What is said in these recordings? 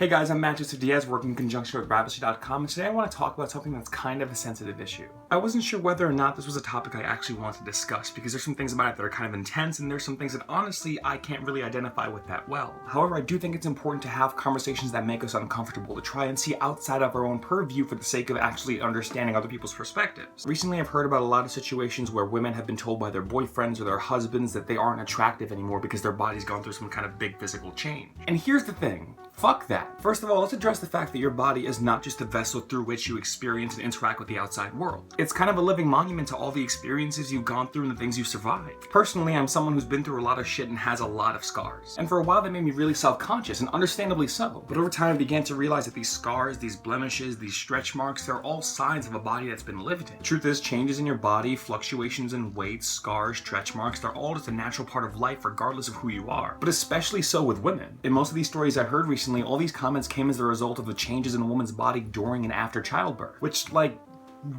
Hey guys, I'm Matt Joseph Diaz, working in conjunction with Ravishly.com, and today I want to talk about something that's kind of a sensitive issue. I wasn't sure whether or not this was a topic I actually wanted to discuss, because there's some things about it that are kind of intense, and there's some things that honestly I can't really identify with that well. However, I do think it's important to have conversations that make us uncomfortable, to try and see outside of our own purview for the sake of actually understanding other people's perspectives. Recently, I've heard about a lot of situations where women have been told by their boyfriends or their husbands that they aren't attractive anymore because their body's gone through some kind of big physical change. And here's the thing. Fuck that. First of all, let's address the fact that your body is not just a vessel through which you experience and interact with the outside world. It's kind of a living monument to all the experiences you've gone through and the things you've survived. Personally, I'm someone who's been through a lot of shit and has a lot of scars. And for a while, that made me really self-conscious, and understandably so. But over time, I began to realize that these scars, these blemishes, these stretch marks, they're all signs of a body that's been lived in. Truth is, changes in your body, fluctuations in weight, scars, stretch marks, they're all just a natural part of life regardless of who you are. But especially so with women. In most of these stories I heard recently, all these comments came as a result of the changes in a woman's body during and after childbirth. Which, like,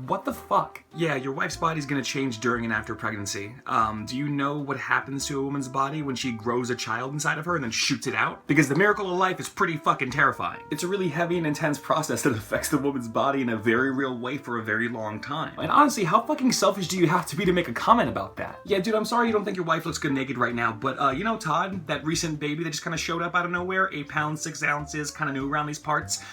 what the fuck? Yeah, your wife's body's gonna change during and after pregnancy. Do you know what happens to a woman's body when she grows a child inside of her and then shoots it out? Because the miracle of life is pretty fucking terrifying. It's a really heavy and intense process that affects the woman's body in a very real way for a very long time. And honestly, how fucking selfish do you have to be to make a comment about that? Yeah, dude, I'm sorry you don't think your wife looks good naked right now, but you know Todd, that recent baby that just kind of showed up out of nowhere, 8 pounds, 6 ounces, kind of new around these parts,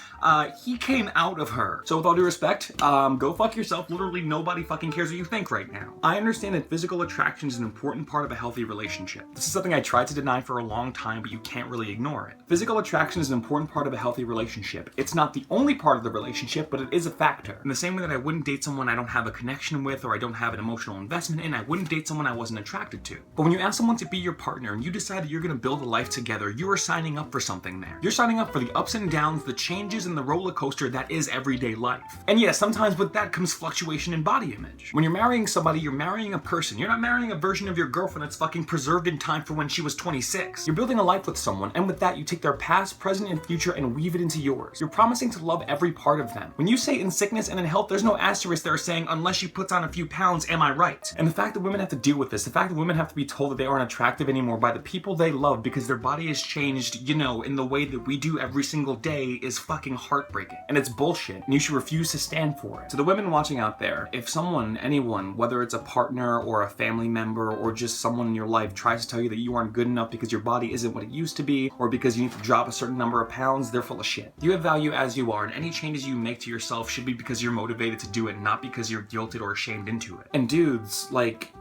he came out of her. So with all due respect, go fuck yourself. Literally nobody fucking cares what you think right now. I understand that physical attraction is an important part of a healthy relationship. This is something I tried to deny for a long time, but you can't really ignore it. Physical attraction is an important part of a healthy relationship. It's not the only part of the relationship, but it is a factor. In the same way that I wouldn't date someone I don't have a connection with or I don't have an emotional investment in, I wouldn't date someone I wasn't attracted to. But when you ask someone to be your partner and you decide that you're gonna build a life together, you are signing up for something there. You're signing up for the ups and downs, the changes, and the roller coaster that is everyday life. And yes, sometimes with that comes fluctuation in body image. When you're marrying somebody, you're marrying a person. You're not marrying a version of your girlfriend that's fucking preserved in time for when she was 26. You're building a life with someone, and with that, you take their past, present, and future and weave it into yours. You're promising to love every part of them. When you say in sickness and in health, there's no asterisk there saying, unless she puts on a few pounds, am I right? And the fact that women have to deal with this, the fact that women have to be told that they aren't attractive anymore by the people they love because their body has changed, you know, in the way that we do every single day is fucking heartbreaking. And it's bullshit, and you should refuse to stand for it. To the women watching out there, if someone, anyone, whether it's a partner or a family member or just someone in your life tries to tell you that you aren't good enough because your body isn't what it used to be or because you need to drop a certain number of pounds, they're full of shit. You have value as you are, and any changes you make to yourself should be because you're motivated to do it, not because you're guilted or ashamed into it. And dudes, like,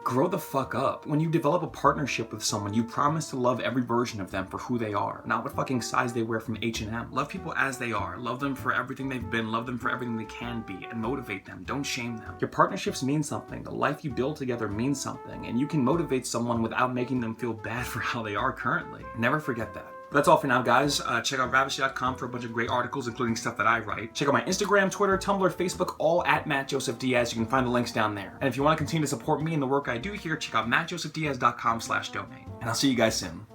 grow the fuck up. When you develop a partnership with someone, you promise to love every version of them for who they are, not what fucking size they wear from H&M. Love people as they are. Love them for everything they've been. Love them for everything they can be, and motivate them. Don't shame them. Your partnerships mean something. The life you build together means something, and you can motivate someone without making them feel bad for how they are currently. Never forget that. That's all for now, guys. Check out Ravishly.com for a bunch of great articles, including stuff that I write. Check out my Instagram, Twitter, Tumblr, Facebook, all at Matt Joseph Diaz. You can find the links down there. And if you want to continue to support me and the work I do here, check out mattjosephdiaz.com/donate. And I'll see you guys soon.